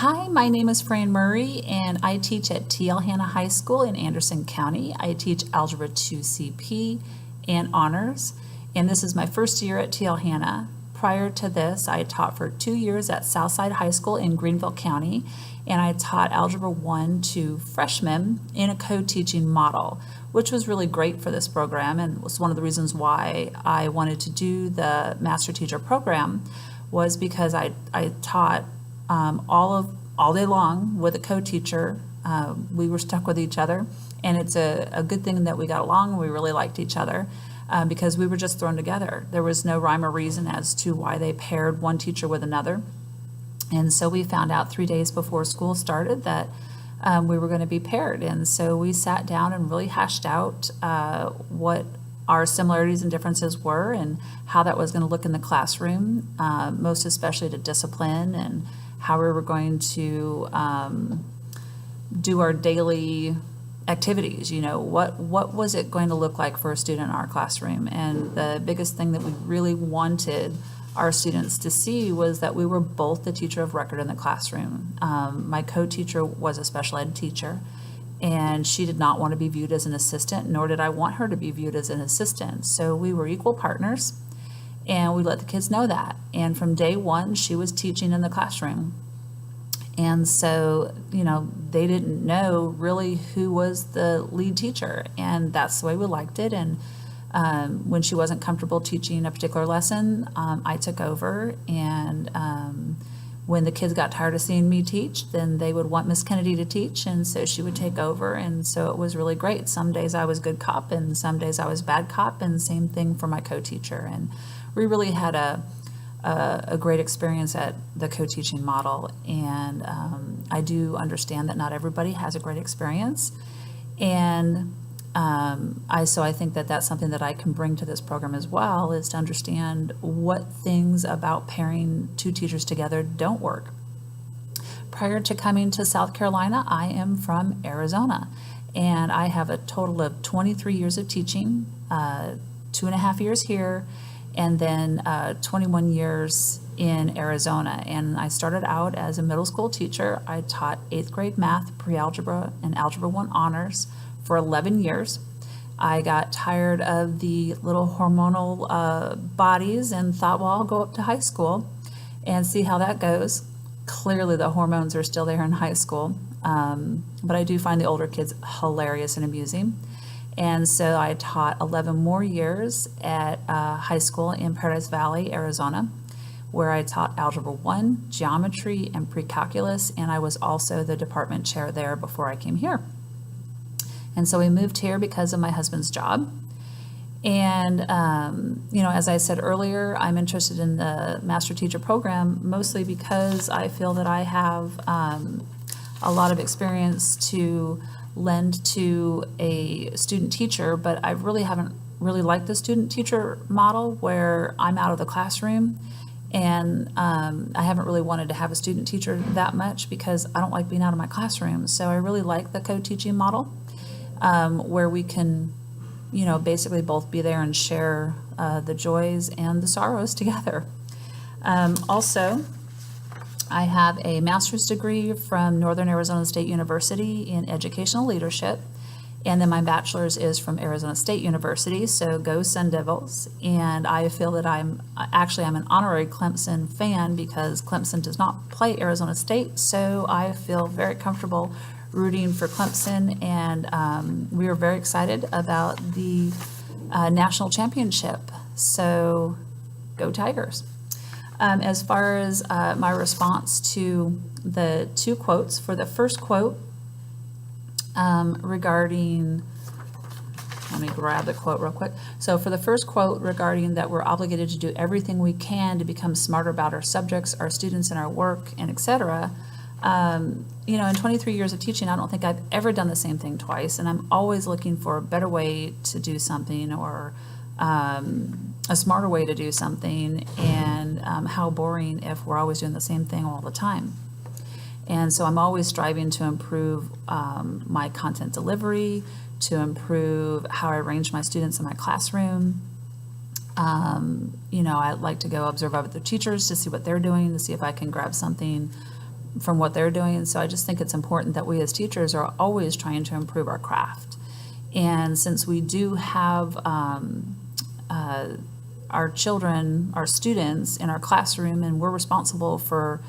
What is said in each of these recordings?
Hi, my name is Fran Murray, and I teach at TL Hanna High School in Anderson County. I teach Algebra 2 CP and Honors, and this is my first year at TL Hanna. Prior to this, I taught for 2 years at Southside High School in Greenville County, and I taught Algebra 1 to freshmen in a co-teaching model, which was really great for this program and was one of the reasons why I wanted to do the Master Teacher program, was because I taught all day long with a co-teacher. We were stuck with each other, and it's a good thing that we got along and we really liked each other because we were just thrown together. There was no rhyme or reason as to why they paired one teacher with another. And so we found out 3 days before school started that we were going to be paired. And so we sat down and really hashed out what our similarities and differences were and how that was going to look in the classroom, most especially to discipline and how we were going to do our daily activities. You know, what was it going to look like for a student in our classroom? And the biggest thing that we really wanted our students to see was that we were both the teacher of record in the classroom. My co-teacher was a special ed teacher, and she did not want to be viewed as an assistant, nor did I want her to be viewed as an assistant. So we were equal partners, and we let the kids know that. And from day one, she was teaching in the classroom. And so, you know, they didn't know really who was the lead teacher, and that's the way we liked it. And when she wasn't comfortable teaching a particular lesson, I took over, and when the kids got tired of seeing me teach, then they would want Miss Kennedy to teach, and so she would take over, and so it was really great. Some days I was good cop, and some days I was bad cop, and same thing for my co-teacher. And we really had a great experience at the co-teaching model, and I do understand that not everybody has a great experience, and so I think that that's something that I can bring to this program as well, is to understand what things about pairing two teachers together don't work. Prior to coming to South Carolina, I am from Arizona, and I have a total of 23 years of teaching, 2.5 years here, and then 21 years in Arizona. And I started out as a middle school teacher. I taught 8th grade math, pre-algebra, and Algebra 1 honors for 11 years. I got tired of the little hormonal bodies and thought, well, I'll go up to high school and see how that goes. Clearly the hormones are still there in high school, but I do find the older kids hilarious and amusing. And so I taught 11 more years at high school in Paradise Valley, Arizona, where I taught Algebra 1, geometry, and pre-calculus, and I was also the department chair there before I came here. And so we moved here because of my husband's job. And, you know, as I said earlier, I'm interested in the Master Teacher program mostly because I feel that I have a lot of experience to lend to a student teacher, but I really haven't really liked the student teacher model where I'm out of the classroom. And I haven't really wanted to have a student teacher that much because I don't like being out of my classroom. So I really like the co-teaching model. Where we can, you know, basically both be there and share the joys and the sorrows together. Also, I have a master's degree from Northern Arizona State University in educational leadership, and then my bachelor's is from Arizona State University, so go Sun Devils. And I feel that I'm an honorary Clemson fan because Clemson does not play Arizona State, so I feel very comfortable rooting for Clemson, and we are very excited about the national championship. So go Tigers. As far as my response to the two quotes, for the first quote regarding, let me grab the quote real quick. So for the first quote regarding that we're obligated to do everything we can to become smarter about our subjects, our students, and our work, and etc., you know, in 23 years of teaching, I don't think I've ever done the same thing twice, and I'm always looking for a better way to do something, or a smarter way to do something, and how boring if we're always doing the same thing all the time. And so I'm always striving to improve my content delivery, to improve how I arrange my students in my classroom. You know, I like to go observe other teachers to see what they're doing, to see if I can grab something from what they're doing. And so I just think it's important that we as teachers are always trying to improve our craft. And since we do have our children, our students in our classroom, and we're responsible for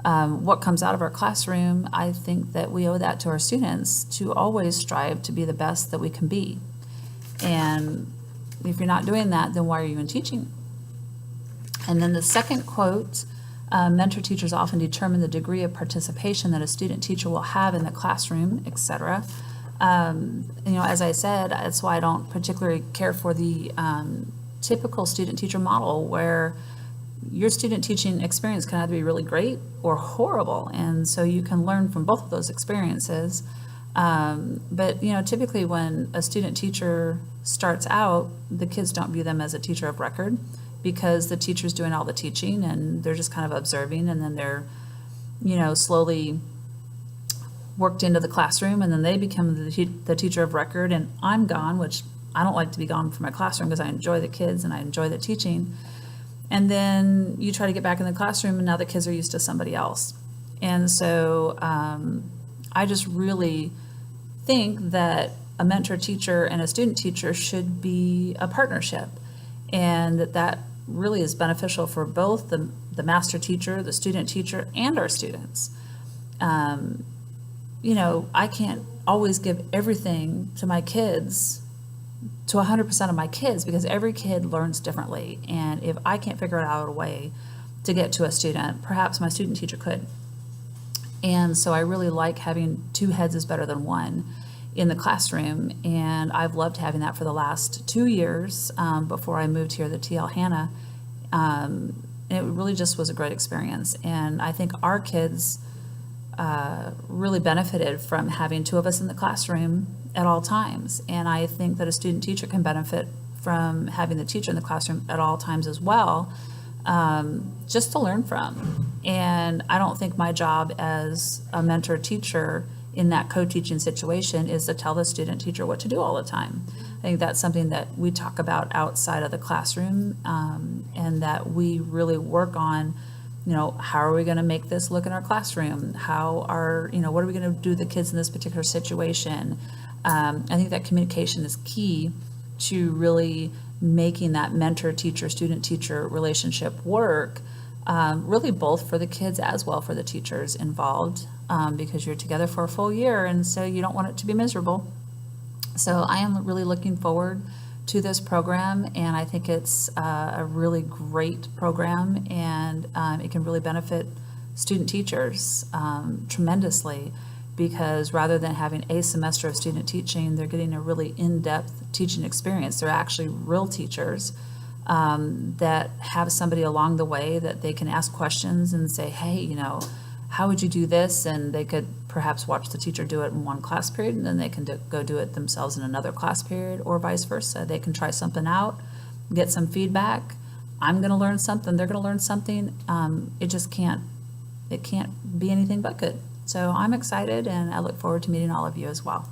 what comes out of our classroom, I think that we owe that to our students to always strive to be the best that we can be. And if you're not doing that, then why are you in teaching? And then the second quote, mentor teachers often determine the degree of participation that a student teacher will have in the classroom, etc. As I said, that's why I don't particularly care for the typical student-teacher model, where your student teaching experience can either be really great or horrible, and so you can learn from both of those experiences. But typically when a student teacher starts out, the kids don't view them as a teacher of record, because the teacher's doing all the teaching and they're just kind of observing, and then they're slowly worked into the classroom, and then they become the teacher of record, and I'm gone, which I don't like to be gone from my classroom because I enjoy the kids and I enjoy the teaching. And then you try to get back in the classroom, and now the kids are used to somebody else. And so I just really think that a mentor teacher and a student teacher should be a partnership, and that really is beneficial for both the master teacher, the student teacher, and our students. I can't always give everything to my kids, to 100% of my kids, because every kid learns differently. And if I can't figure out a way to get to a student, perhaps my student teacher could. And so I really like having two heads is better than one in the classroom. And I've loved having that for the last 2 years before I moved here to TL Hanna. And it really just was a great experience. And I think our kids really benefited from having two of us in the classroom at all times. And I think that a student teacher can benefit from having the teacher in the classroom at all times as well, just to learn from. And I don't think my job as a mentor teacher in that co-teaching situation is to tell the student teacher what to do all the time. I think that's something that we talk about outside of the classroom, and that we really work on, how are we going to make this look in our classroom? What are we going to do with the kids in this particular situation? I think that communication is key to really making that mentor-teacher, student-teacher relationship work, really both for the kids as well for the teachers involved, because you're together for a full year, and so you don't want it to be miserable. So I am really looking forward to this program, and I think it's a really great program, and it can really benefit student teachers tremendously, because rather than having a semester of student teaching, they're getting a really in-depth teaching experience. They're actually real teachers that have somebody along the way that they can ask questions and say, hey, how would you do this? And they could perhaps watch the teacher do it in one class period, and then they can go do it themselves in another class period, or vice versa. They can try something out, get some feedback. I'm going to learn something. They're going to learn something. It can't be anything but good. So I'm excited, and I look forward to meeting all of you as well.